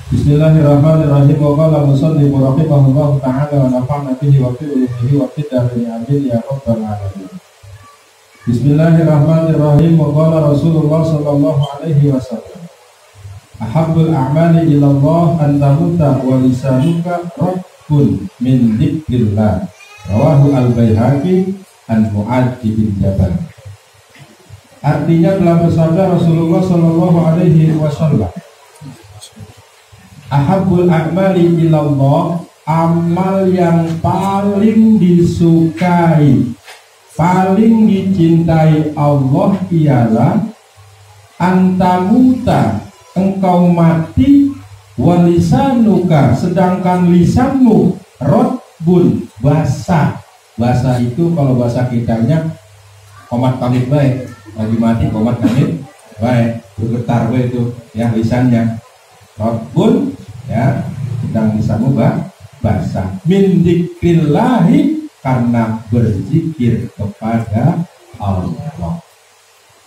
Bismillahirrahmanirrahim. Wa qala musannif rahimahullahu ta'ala wa nafa'na bihi wa fi ulumihi wa fi darin amin ya rabbal alamin. Bismillahirrahmanirrahim. Wa qala Rasulullah sallallahu alaihi wasallam, ahabbul a'mali ila Allah an tamuta wa lisanuka rabbun min dzikrillah. Rawahu al-Baihaqi an Mu'adz bin Jabal. Artinya telah bersabda Rasulullah sallallahu alaihi wasallam, ahabbul a'mali ilallah, amal yang paling disukai, paling dicintai Allah ialah antamuta, engkau mati, walisanuka, sedangkan lisanmu rotbun, basah. Basah itu kalau bahasa kitanya komat kamit baik, lagi mati komat kamit baik, bergetar baik itu ya lisannya. Rabbun ya, sedang lisanmu basah min dzikrillahi, karena berzikir kepada Allah.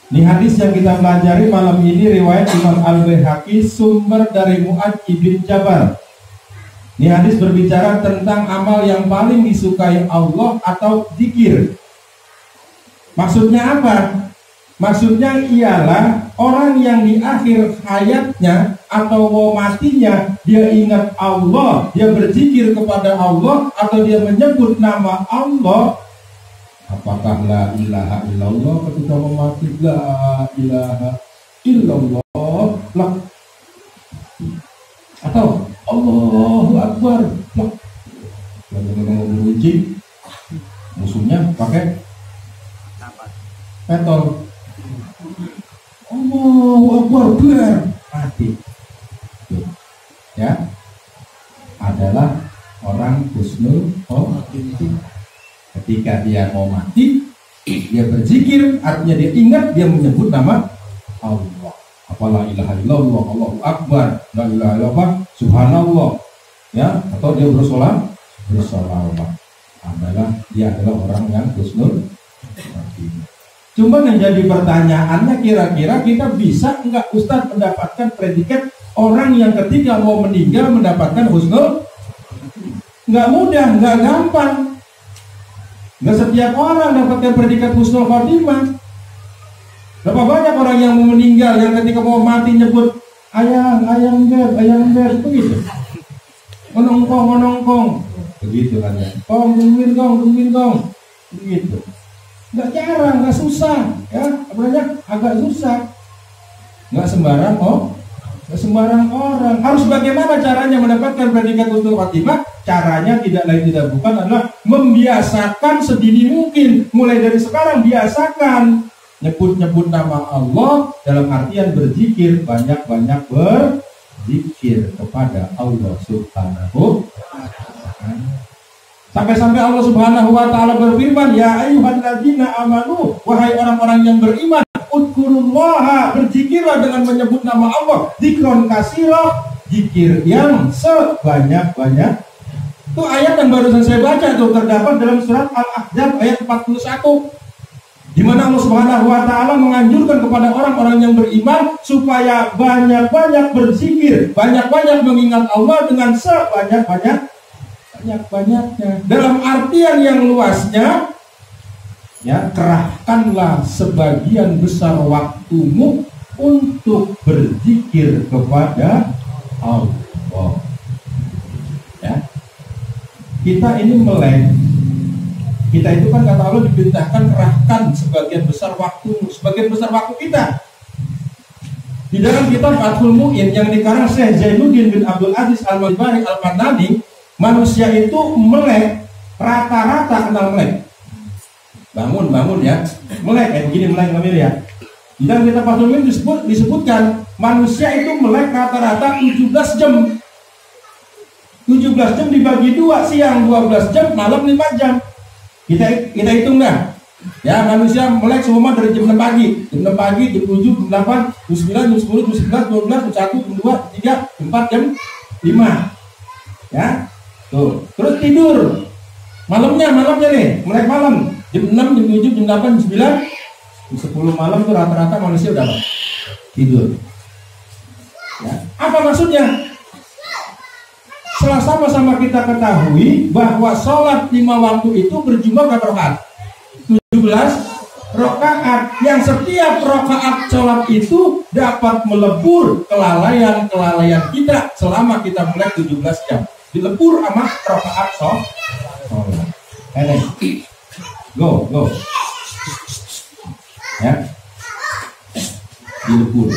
Ini hadis yang kita pelajari malam ini riwayat Imam Al-Baihaqi, sumber dari Mu'adz bin Jabal. Ini hadis berbicara tentang amal yang paling disukai Allah atau zikir. Maksudnya apa? Maksudnya ialah orang yang di akhir hayatnya atau mau matinya, dia ingat Allah, dia berzikir kepada Allah, atau dia menyebut nama Allah. Apakah la ilaha illallah ketika mau mati? La ilaha illallah lah. Atau Allahu Akbar lah. Lagi mau beruji, musuhnya pakai petol. Allahu Akbar, mati. Ya, adalah orang husnul khotimah. Ketika dia mau mati, dia berzikir, artinya dia ingat, dia menyebut nama Allah. Apalah ilaha illallah, Allahu Akbar, la ilaha illallah, subhanallah. Ya, atau dia bersolawat, dia adalah orang yang husnul khotimah. Cuma yang jadi pertanyaannya, kira-kira kita bisa enggak Ustaz mendapatkan predikat orang yang ketika mau meninggal mendapatkan husnul? Enggak mudah, enggak gampang. Enggak setiap orang dapatkan predikat husnul khotimah. Berapa banyak orang yang mau meninggal yang ketika mau mati nyebut ayang beb begitu. Menongkong begitu kan ya. Tungguin kong begitu. Nggak jarang, nggak susah, ya, sebenarnya agak susah. Nggak sembarang orang. Harus bagaimana caranya mendapatkan predikat husnul khotimah? Caranya tidak lain tidak bukan adalah membiasakan sedini mungkin. Mulai dari sekarang biasakan nyebut nama Allah, dalam artian berzikir, banyak-banyak berzikir kepada Allah Subhanahu wa ta'ala. Sampai-sampai Allah Subhanahu wa ta'ala berfirman, ya ayyuhalladzina amanu, wahai orang-orang yang beriman, udkurullaha, berzikirlah dengan menyebut nama Allah, dzikron katsira, zikir yang sebanyak-banyak. Itu ayat yang barusan saya baca tuh, terdapat dalam surat Al-Ahzab ayat 41, di mana Allah Subhanahu wa ta'ala menganjurkan kepada orang-orang yang beriman supaya banyak-banyak berzikir, banyak-banyak mengingat Allah dengan sebanyak-banyaknya. Dalam artian yang luasnya, ya, kerahkanlah sebagian besar waktumu untuk berzikir kepada Allah. Ya, kita ini melek. Kita itu kan kata Allah diperintahkan kerahkan sebagian besar waktu kita. Di dalam kitab Fathul Mu'in yang dikarang Syekh Zainuddin bin Abdul Aziz Al-Malbari Al-Madani, manusia itu melek, rata-rata kenal melek. Bangun ya, melek kayak begini, melek ngambil ya. Di dalam kitab Fathul Mu'in disebutkan manusia itu melek rata-rata 17 jam. 17 jam dibagi 2, siang 12 jam, malam 5 jam. Kita hitung dah. Ya, manusia melek semua dari jam 6 pagi, jam 7, jam 8, jam 9, jam 10, jam 11, 12, jam 1, jam 2, 3, jam 4, jam 5. Ya. Tuh, terus tidur. Malamnya nih, melek malam. Jam 6, jam 7, jam 8, jam 9, jam 10 malam tuh rata-rata manusia udah tidur. Ya. Apa maksudnya? sama-sama kita ketahui bahwa sholat 5 waktu itu berjumlah berapa rakaat? 17 rakaat. Yang setiap rakaat sholat itu dapat melebur kelalaian kita selama kita mulai 17 jam. Dilebur sama rakaat sholat. Go. Ya. Dilebur.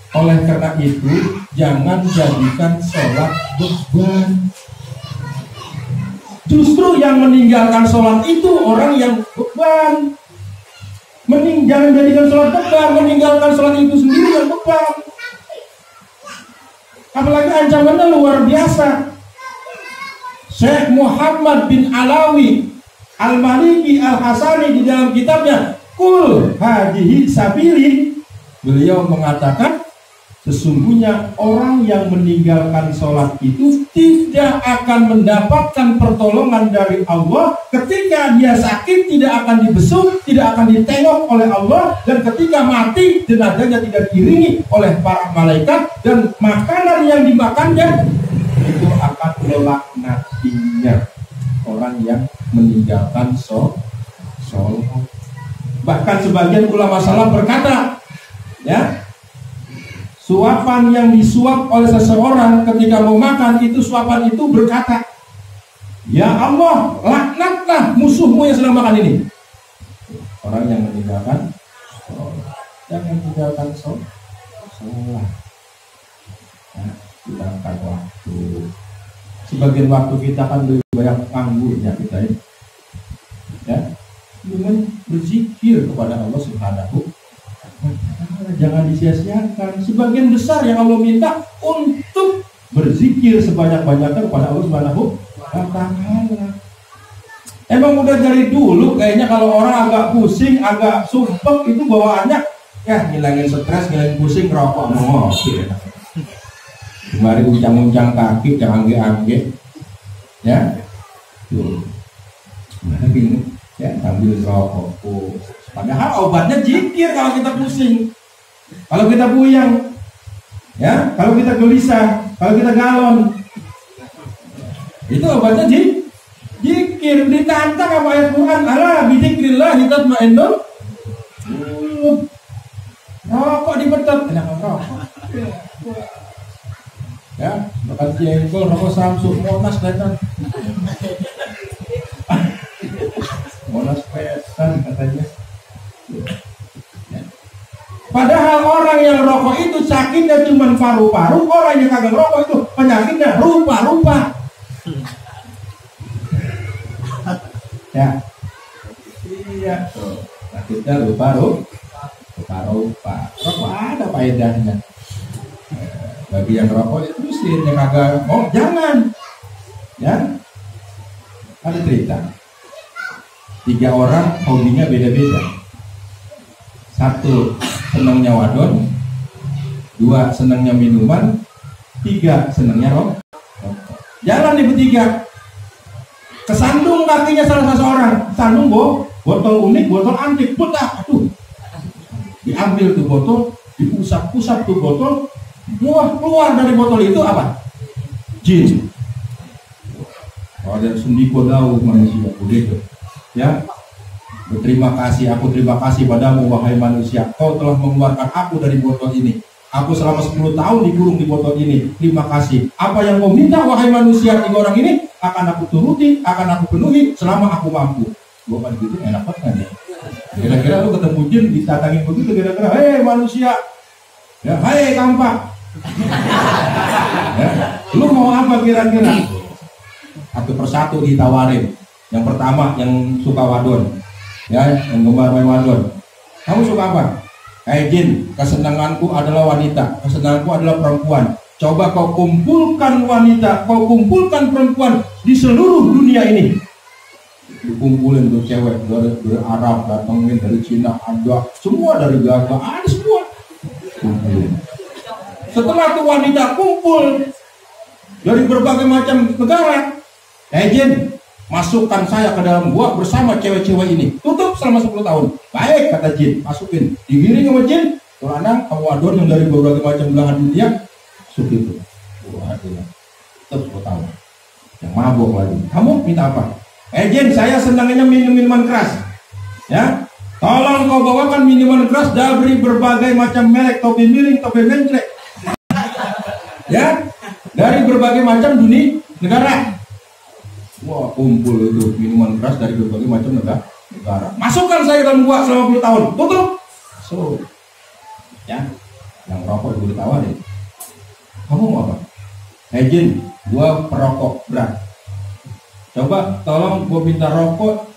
Oleh karena itu, jangan jadikan sholat beban. Justru yang meninggalkan sholat itu orang yang beban. Jangan jadikan sholat beban, meninggalkan sholat itu sendiri yang beban. Apalagi ancamannya luar biasa. Syekh Muhammad bin Alawi Al-Maliki Al-Hasani di dalam kitabnya Qul Hadihi Sabili, beliau mengatakan, sesungguhnya orang yang meninggalkan sholat itu tidak akan mendapatkan pertolongan dari Allah. Ketika dia sakit tidak akan dibesuk, tidak akan ditengok oleh Allah, dan ketika mati jenazahnya tidak diiringi oleh para malaikat, dan makanan yang dimakannya itu akan melaknatinya. Orang yang meninggalkan sholat. Bahkan sebagian ulama salaf berkata, ya, suapan yang disuap oleh seseorang ketika mau makan, itu suapan itu berkata, ya Allah, laknatlah musuhmu yang sedang makan ini. Orang yang meninggalkan sholat. Jangan meninggalkan sholat. Nah, hilangkan waktu. Sebagian waktu kita kan lebih banyak anggurnya kita ini. Ya, dengan berzikir kepada Allah Subhanahu. Jangan disia-siakan. Sebagian besar yang Allah minta untuk berzikir sebanyak-banyaknya kepada Allah Subhanahu wa ta'ala. Emang udah dari dulu kayaknya kalau orang agak pusing, agak sumpek itu bawaannya ya ngilangin stres, ngilangin pusing, rokok, ngopi. Kemarin uncang-uncang kaki, jangan angge-angge. Ya. Tuh. Nah, gini. Ya, ambil rokok. Padahal obatnya zikir kalau kita pusing, kalau kita buyang, ya, kalau kita gelisah, kalau kita galon, itu obatnya zikir. Ditantang sama ayat Quran, ala bidzikrillah tatma'innul qulub. Rokok dipetet, kenapa rokok? Ya, makan jengkol, rokok Samsung, Monas datang. Monas pesan katanya. Padahal orang yang rokok itu sakitnya cuma paru-paru, orang yang kagak rokok itu penyakitnya rupa-rupa. Ya, iya tuh, sakitnya rupa-rupa. Rokok ada faedahnya. Bagi yang rokok itu sih yang kagak mau, jangan. Ya, ada cerita. 3 orang hobinya beda-beda. 1 senangnya wadon, 2 senangnya minuman, 3 senangnya rokok. Jalan nih bertiga, kesandung kakinya salah seseorang, sandung botol unik, botol antik, putar, aduh, diambil tuh botol, diusap-usap tuh botol, keluar dari botol itu apa? Jin. Oh, ada sendi kodau manusia begitu. Ya, berterima kasih, aku terima kasih padamu wahai manusia, kau telah mengeluarkan aku dari botol ini. Aku selama 10 tahun dikurung di botol ini. Terima kasih. Apa yang kau minta wahai manusia 3 orang ini akan aku turuti, akan aku penuhi selama aku mampu. Gua kan gitu enak banget kan ya. Kira-kira lu ketemu jin ditatangin begitu, kira-kira, hei manusia, ya, hei kampak, ya, lu mau apa kira-kira? Satu persatu ditawarin. Yang pertama yang suka wadon, ya, yang gemar main wadon. Kamu suka apa? Jin, kesenanganku adalah wanita, kesenanganku adalah perempuan. Coba kau kumpulkan wanita, kau kumpulkan perempuan di seluruh dunia ini. Dikumpulin tuh cewek dari Arab, datangin dari Cina, ada semua, dari Gaza, ada semua. Kumpulin. Setelah tuh wanita kumpul dari berbagai macam negara, Jin, masukkan saya ke dalam gua bersama cewek-cewek ini. Tutup selama 10 tahun. Baik, kata jin, masukin. Digiring sama jin, tuh anak, wadon yang dari berbagai macam belahan dunia, masuk itu. Waduh, tetap 10 tahun. Yang mabuk lagi. Kamu minta apa? Jen, saya senangnya minum minuman keras. Ya, tolong kau bawakan minuman keras dari berbagai macam merek, topi miring, topi mencret. Ya, dari berbagai macam dunia negara. Wah, kumpul itu minuman keras dari berbagai macam negara. Masukkan saya dalam gua selama 10 tahun. Tutup. So, ya, yang rokok juga ditawarin. Kamu mau apa? Jen, gua perokok berat. Coba tolong gua minta rokok,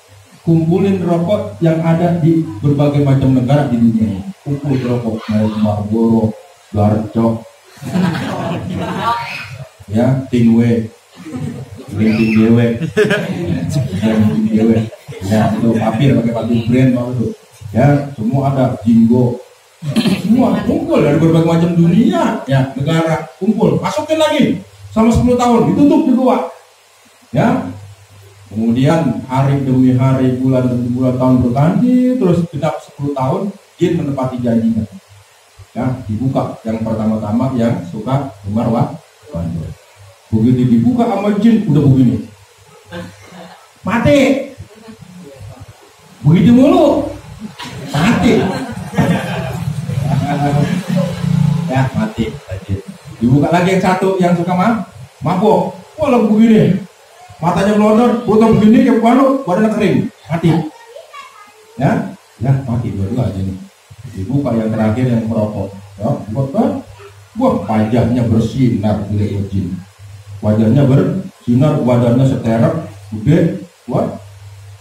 kumpulin rokok yang ada di berbagai macam negara di dunia. Kumpul rokok, mau Marlboro, Garcok, ya, Tingwe, Ting Dewe, ya itu papir pakai papir brand mau itu, ya semua ada, Jinggo, semua kumpul dari berbagai macam dunia, ya negara kumpul, masukin lagi selama 10 tahun, ditutup di luar, ya. Kemudian hari demi hari, bulan demi bulan, tahun berganti, terus genap 10 tahun, jin menepati janjinya. Ya, dibuka yang pertama-tama yang suka gemar waduh. Begitu dibuka sama jin, udah begini. Mati. Begitu mulu. Mati. Ya, mati. Dibuka lagi yang satu yang suka mabuk. Walau begini. Matanya melondor, botol begini kayak badannya kering, mati. Ya, mati dua aja nih. Dibuka yang terakhir yang merokok. Ya, buat wajahnya bersinar oleh jin. Wajahnya bersinar, badannya seterek, gede, buat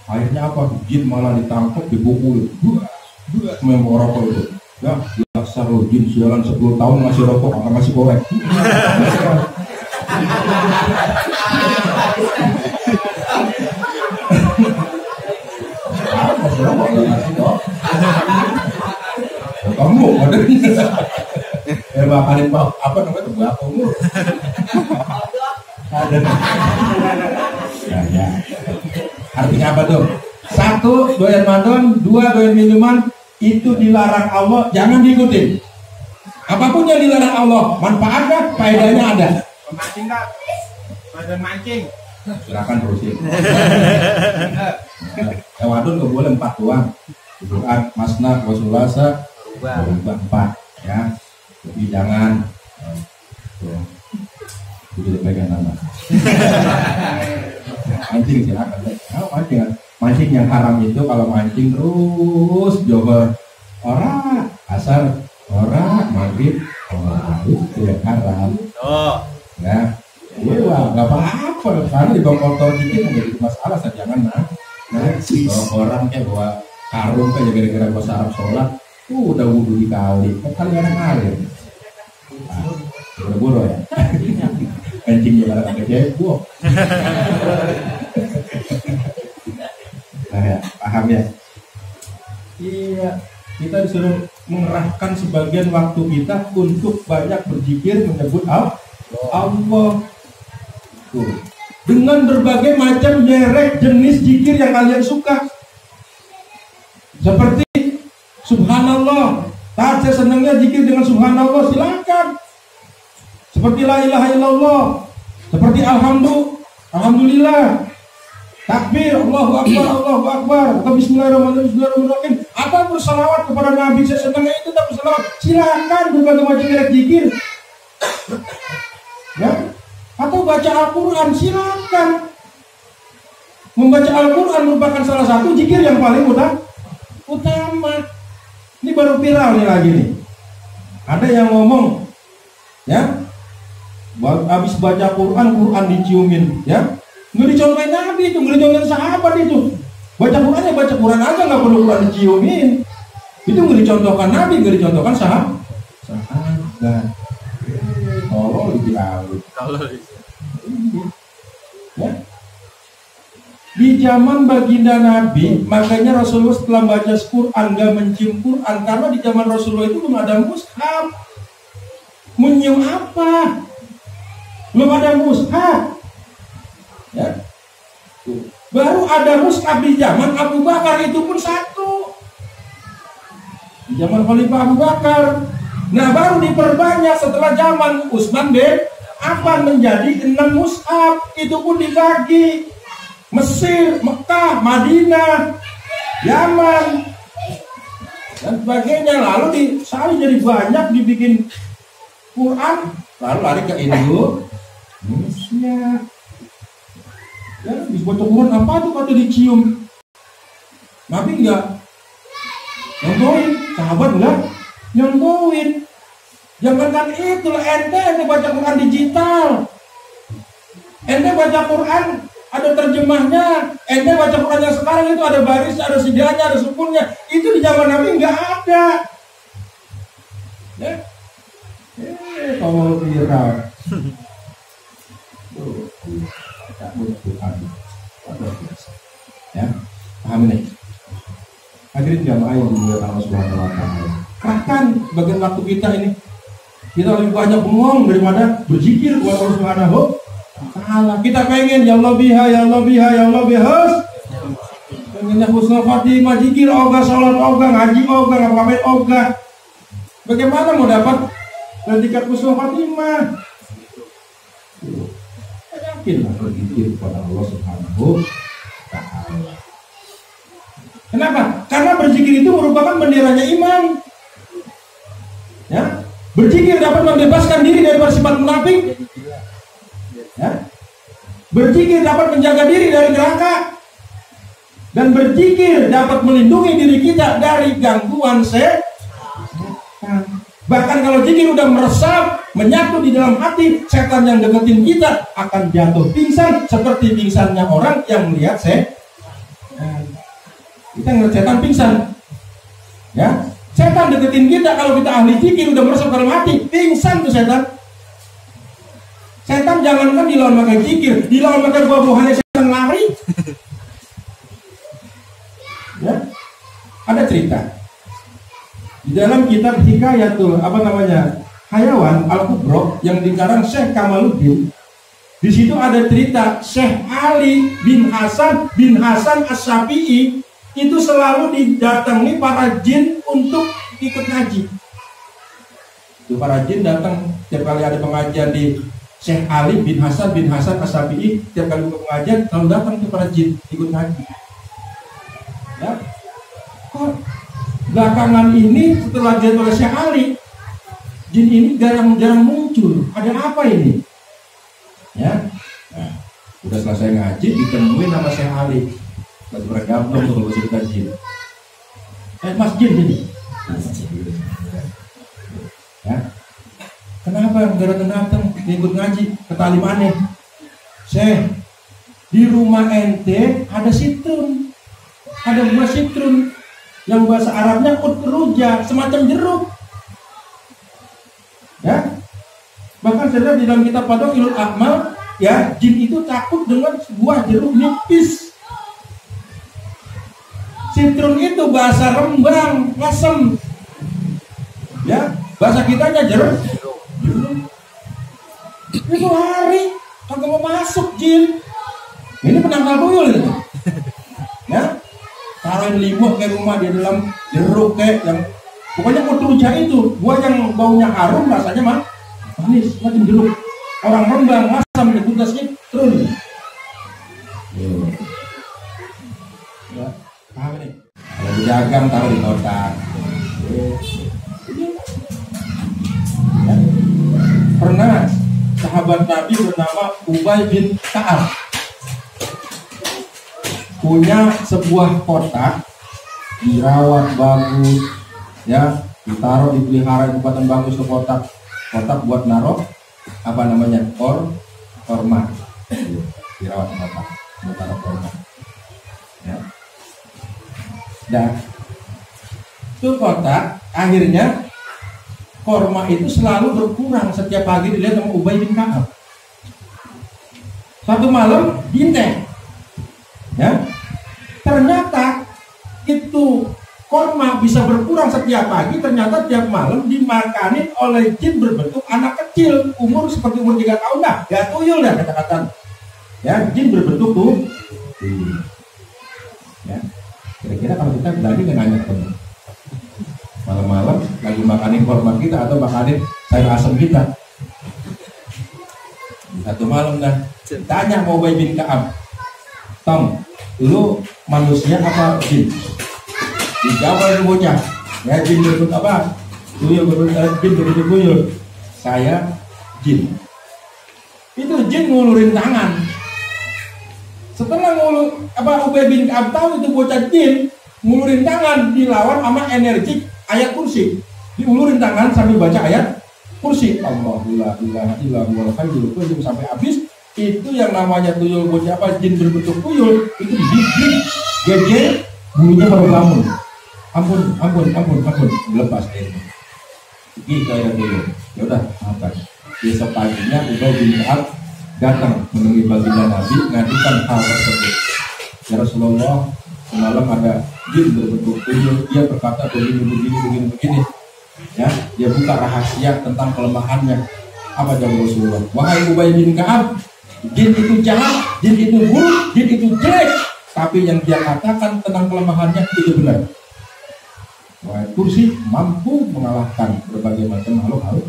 akhirnya apa? Jin malah ditangkap, dipukul. Dua semua merokok itu. Ya, dasar lo jin sialan 10 tahun ngasih rokok, apa ngasih korek. Kamu ada makalin apa namanya tuh kamu ada ya. Artinya apa tuh? 1 doyan madon, 2 doyan minuman, itu dilarang Allah, jangan diikutin. Apapun yang dilarang Allah, manfaatnya, faedahnya ada. Memancing tak? Ada mancing. Silakan terusin. Wadon nggak boleh 4 doang. Quran, masna, wasulasa, berubah 4 ya. Jadi jangan begitu pegang nama. Mancing silakan. Mancing yang haram itu kalau mancing terus jober orang asar, orang maghrib, orang itu yang haram. Oh, ya. Iya, nggak apa-apa. Karena di bawah motor dikit nggak jadi masalah. Jangan orang kayak bawa karung kayak gara-gara bahasa Arab sholat, udah wudhu di kali, kali kadang ngalir. Buru-buru ya. Kencing juga ada kecil, Nah ya, paham ya? Iya, kita disuruh mengerahkan sebagian waktu kita untuk banyak berzikir menyebut Allah. Tuh. Dengan berbagai macam merek jenis zikir yang kalian suka, seperti subhanallah. Saat saya senangnya zikir dengan subhanallah, silakan. Seperti la ilaha illallah, seperti alhamdulillah, takbir, Allahu akbar, atau bismillahirrahmanirrahim, atau bersalawat kepada Nabi. Saya senangnya itu tak bersalawat, silakan berbagai macam merek zikir. Ya. Atau baca Al-Quran, silakan. Membaca Al-Quran merupakan salah satu zikir yang paling utama. Ini baru viral nih lagi nih. Ada yang ngomong, ya, habis baca Quran diciumin, ya. Nggak dicontohin Nabi itu, nggak dicontohin sahabat itu. Baca Quran aja, nggak perlu Quran diciumin. Itu nggak dicontohkan Nabi, nggak dicontohkan sahabat. Kalau dibilang. Ya. Di zaman baginda Nabi, makanya Rasulullah setelah baca Quran gak mencium Quran, karena di zaman Rasulullah itu belum ada mushaf. Menyium apa? Belum ada mushaf. Ya. Baru ada mushaf di zaman Abu Bakar, itu pun 1. Di zaman Khalifah Abu Bakar. Nah, baru diperbanyak setelah zaman Utsman bin apa menjadi 6 mushaf, itu pun dibagi Mesir, Mekah, Madinah, Yaman dan sebagainya. Lalu disalin jadi banyak, dibikin Quran, lalu lari ke Indonesia. Ya, dibaca Quran apa tuh kata dicium. Nabi enggak nyontohin, sahabat enggak nyontohin. Jangankan itu lah, ente baca Quran digital, ente baca Quran ada terjemahnya, ente baca Quran yang sekarang itu ada baris, ada sidanya, ada sukunnya. Itu di zaman Nabi nggak ada. Ya, kalau viral, tak boleh Quran, luar biasa. Ya, paham ini. Hadirin jamaah yang dimuliakan Allah Subhanahu wa taala. Kerahkan bagian waktu kita ini. Kita lebih banyak bengong daripada berzikir kepada Allah Subhanahu wa taala. Kita pengen ya Allah biha, ya Allah biha, ya Allah bihas. Pengennya husnul khotimah, zikir ogah, salat ogah, ngaji ogah, ngapain ogah. Bagaimana mau dapat predikat husnul khotimah? Yakinlah berzikir kepada Allah Subhanahu wa taala. Kenapa? Karena berzikir itu merupakan benderanya iman. Ya, berzikir dapat membebaskan diri dari sifat munafik. Ya, berzikir dapat menjaga diri dari neraka, dan berzikir dapat melindungi diri kita dari gangguan setan. Bahkan kalau zikir udah meresap, menyatu di dalam hati, setan yang deketin kita akan jatuh pingsan seperti pingsannya orang yang melihat setan. Kita ngeliat setan pingsan, ya, setan deketin kita. Kalau kita ahli zikir udah meresap dalam hati, pingsan tuh setan. Setan jangankan dilawan pakai zikir, dilawan pakai buah-buahannya setan lari. Ya, ada cerita di dalam kitab Hikayatul Hayawan Al-Kubro yang dikarang Syekh Kamaluddin. Di situ ada cerita Syekh Ali bin Hasan As-Syafi'i itu selalu didatangi para jin untuk ikut ngaji. Itu para jin datang setiap kali ada pengajian di Syekh Ali bin Hasan As-Syafi'i, setiap kali pengajian selalu datang ke para jin ikut ngaji. Ya, kok belakangan ini setelah dia oleh Syekh Ali, jin ini jarang muncul. Ada apa ini? Ya, nah, udah selesai ngaji ditemuin sama Syekh Ali. Lagi bergabung untuk bersihkan jin. Mas jin ini. Ya. Kenapa nggak datang ikut ngaji ke talim aneh? Syekh, di rumah ente ada sitrun, ada buah sitrun yang bahasa Arabnya utruja, semacam jeruk. Ya. Bahkan saya di dalam kitab Fadailul A'mal, ya, jin itu takut dengan sebuah jeruk nipis. Sitrun itu bahasa Rembang, ngasem. Ya, bahasa kitanya jeruk. Itu hari kagak mau masuk jin. Ini penangkal tuyul itu. Ya, taruhin limau ke rumah di dalam jeruk kayak yang pokoknya utruja itu, buah yang baunya harum, rasanya mah manis, macam jeruk. Orang Rembang ngasem nyebutnya sitrun. Ya. Paham nih? Kalau didagang taruh di kotak. Ya. Pernah sahabat Nabi bernama Ubay bin Ka'ab punya sebuah kotak, dirawat bagus, ya, ditaruh, dipelihara, tempatan bagus ke kotak buat naruh korma, dirawat kotak buat naruh korma. Ya. Dan itu kotak akhirnya korma itu selalu berkurang setiap pagi dilihat sama Ubay bin Ka'ab. Satu malam dintek, ya, ternyata itu korma bisa berkurang setiap pagi. Ternyata tiap malam dimakanin oleh jin berbentuk anak kecil, umur seperti umur 3 tahun dah, ya tuyul dah kata-kata. Ya, jin berbentuk tuh. Ya. Kira-kira kalau kita lagi nanya ketemu malam-malam lagi makanin korma kita atau makanin sayur asem kita, Satu malam dah tanya mau Ubay bin Ka'ab, Tom, lu manusia apa jin? Dijawab oleh bocah, ya jin berbentuk apa? Jin berbentuk tuyul. Saya jin. Itu jin ngulurin tangan. Setelah Ubay bin Ka'ab tahu itu bocah jin, ngulurin tangan dilawan sama energi ayat kursi. Diulurin tangan sambil baca ayat kursi. Allahu la ilaha illa huwal hayyul qayyum sampai habis. Itu yang namanya tuyul bocah apa jin berbentuk tuyul itu digigit geger bulunya baru bangun. Ampun lepas airnya. Gitu air tuyul. Ya udah makan. Besok paginya Ubay bin Ka'ab datang menemui baginda Nabi ngadukan hal tersebut. Ya Rasulullah, semalam ada jin berbentuk tuyul, dia berkata begini. Ya, dia buka rahasia tentang kelemahannya. Apa jawab Rasulullah? Wahai Ubay bin Ka'ab, jin itu jahat, jin itu buruk, jin itu jelek. Tapi yang dia katakan tentang kelemahannya itu benar. Wahai kursi mampu mengalahkan berbagai macam makhluk halus.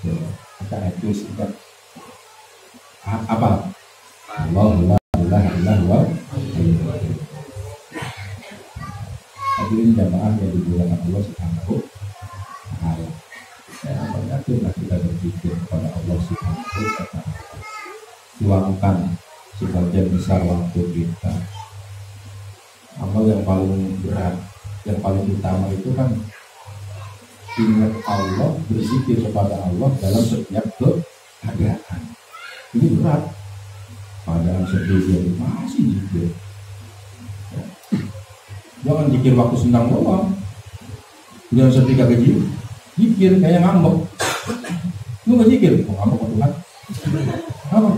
Kita itu sudah apa? Allah hadirin jamaah yang dimuliakan Allah Subhanahu wa taala. Ya, banyaklah kita berpikir kepada Allah Subhanahu wa taala. Luangkan sebagian besar waktu kita. Amal yang paling berat, yang paling utama itu kan ingat Allah, berzikir kepada Allah dalam setiap keadaan. Ini berat. Keadaan sedih dia masih zikir. Ya. Jangan zikir waktu senang doang. Jangan sedih kagak zikir kayak ngambek. Lu nggak zikir, kok ngambek kok Tuhan? Apa?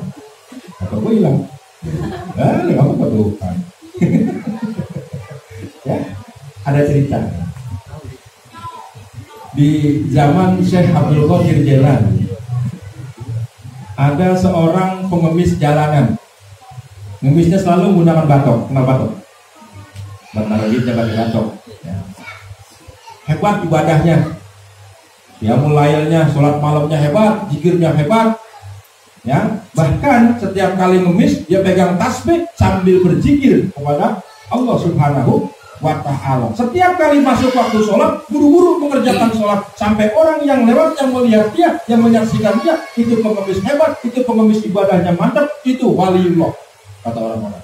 Apa gue hilang? Ngambek kok Tuhan? Ya, ada cerita. Di zaman Syekh Abdul Qadir Jailani ada seorang pengemis jalanan. Ngemisnya selalu menggunakan batok. Kenal batok? Benar duitnya pakai batok. Ya. Hebat ibadahnya. Ya mulailnya, sholat malamnya hebat, zikirnya hebat. Ya, bahkan setiap kali ngemis dia pegang tasbih sambil berzikir kepada Allah Subhanahu wa ta'ala. Setiap kali masuk waktu sholat, buru-buru mengerjakan sholat. Sampai orang yang lewat, yang melihat dia, yang menyaksikan dia, itu pengemis hebat, itu pengemis ibadahnya mantap, itu waliullah, kata orang-orang.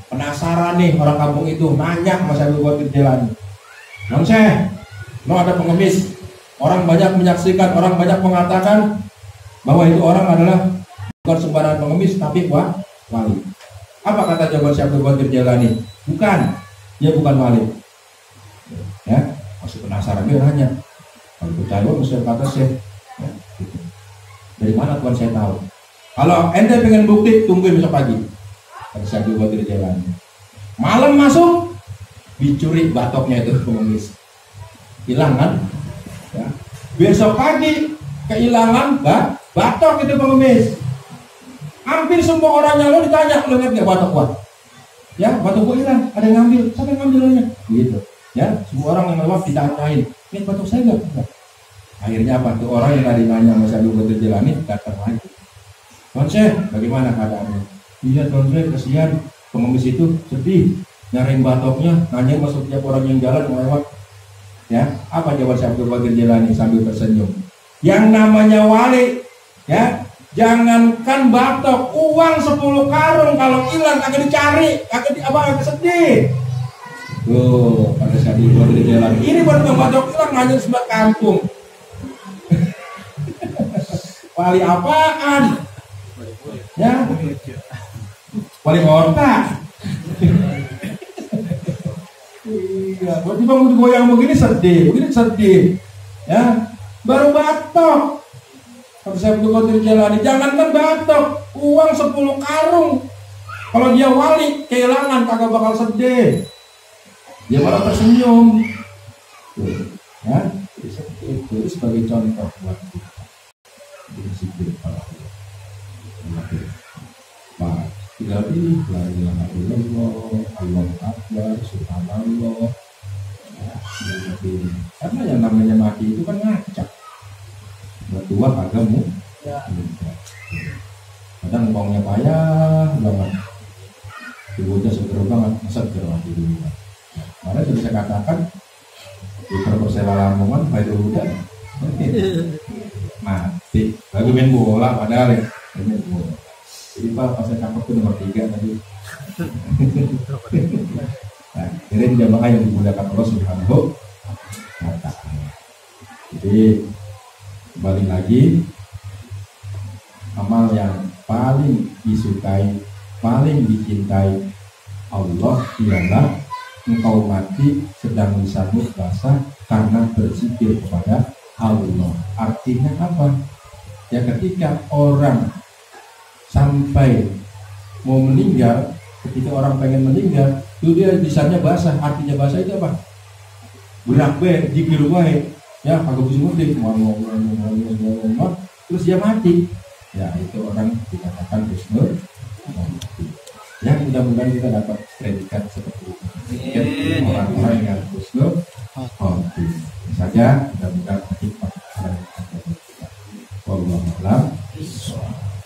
Penasaran nih orang kampung itu, nanya sama Syekh Abdul Qadir Jailani. Non Syekh, no ada pengemis. Orang banyak menyaksikan, orang banyak mengatakan bahwa itu orang adalah bukan sembarangan pengemis, tapi wali. Apa kata jawaban Syekh Abdul Qadir Jailani? Bukan. Dia bukan wali. Ya, masih penasaran dia nanya. Kalau percaya mesti kata Syekh. Ya, gitu. Dari mana Tuhan saya tahu? Kalau ente pengen bukti, tungguin besok pagi. Kata Syekh Abdul Qadir Jailani. Malam masuk, dicuri batoknya itu pengemis. Hilang kan? Ya. Besok pagi kehilangan batok itu pengemis. Hampir semua orang yang lo ditanya, lo lihat nggak batok gua? Ya, batok gua hilang, ada yang ngambil, siapa yang ngambilnya? Gitu. Ya, semua orang yang lewat ditanyain, lihat batok saya nggak? Akhirnya apa? Tuh orang yang tadi nanya sama Syekh Abdul Qadir Jailani datang lagi. Tuan Syekh, bagaimana keadaannya? Iya Tuan Syekh, kasihan pengemis itu sedih, nyariin batoknya, nanya sama setiap orang yang jalan lewat. Ya, apa jawab Syekh Abdul Qadir Jailani sambil tersenyum? Yang namanya wali, ya, jangankan batok, uang 10 karung kalau hilang kagak dicari, kagak sedih. Tuh, pada Syekh Abdul Qadir Jailani. Ini baru yang batok hilang hanya sebelah kampung. Wali apaan? Ya, wali kota. Iya, berarti bang digoyang begini sedih, ya, baru batok. Kata Syekh Abdul Qadir Jailani, jangankan batok, uang 10 karung. Kalau dia wali, kehilangan kagak bakal sedih. Dia malah tersenyum. Tuh, ya, itu sebagai contoh buat kita. Berzikir kepada Allah. Pak, tinggal pilih la ilaha illallah, Allahu akbar, subhanallah. Ya, karena yang namanya mati itu kan ngacak. Tua kagak Kadang uangnya payah banget, ibunya seger banget, seger lagi dulu. Karena sudah saya katakan di Persela Lamongan Khairul Huda mati lagi main bola padahal ya main bola. Jadi Pak pas saya cakep itu nomor 3 tadi. Nah, ini jamaah yang dimuliakan Allah Subhanahu wa Ta'ala. Jadi kembali lagi, amal yang paling disukai, paling dicintai Allah ialah engkau mati sedang disambut basah karena berzikir kepada Allah. Artinya apa? Ya ketika orang sampai mau meninggal, ketika orang pengen meninggal, itu dia lisannya basah. Artinya basah itu apa? Berak be, zikir wae. Ya, kagak bisa mudik, terus dia mati. Ya, itu orang dikatakan husnul mati. Ya, mudah-mudahan kita dapat predikat seperti itu. Orang-orang yang husnul mati. Saja, mudah-mudahan hikmah dan wallahu a'lam bishawab.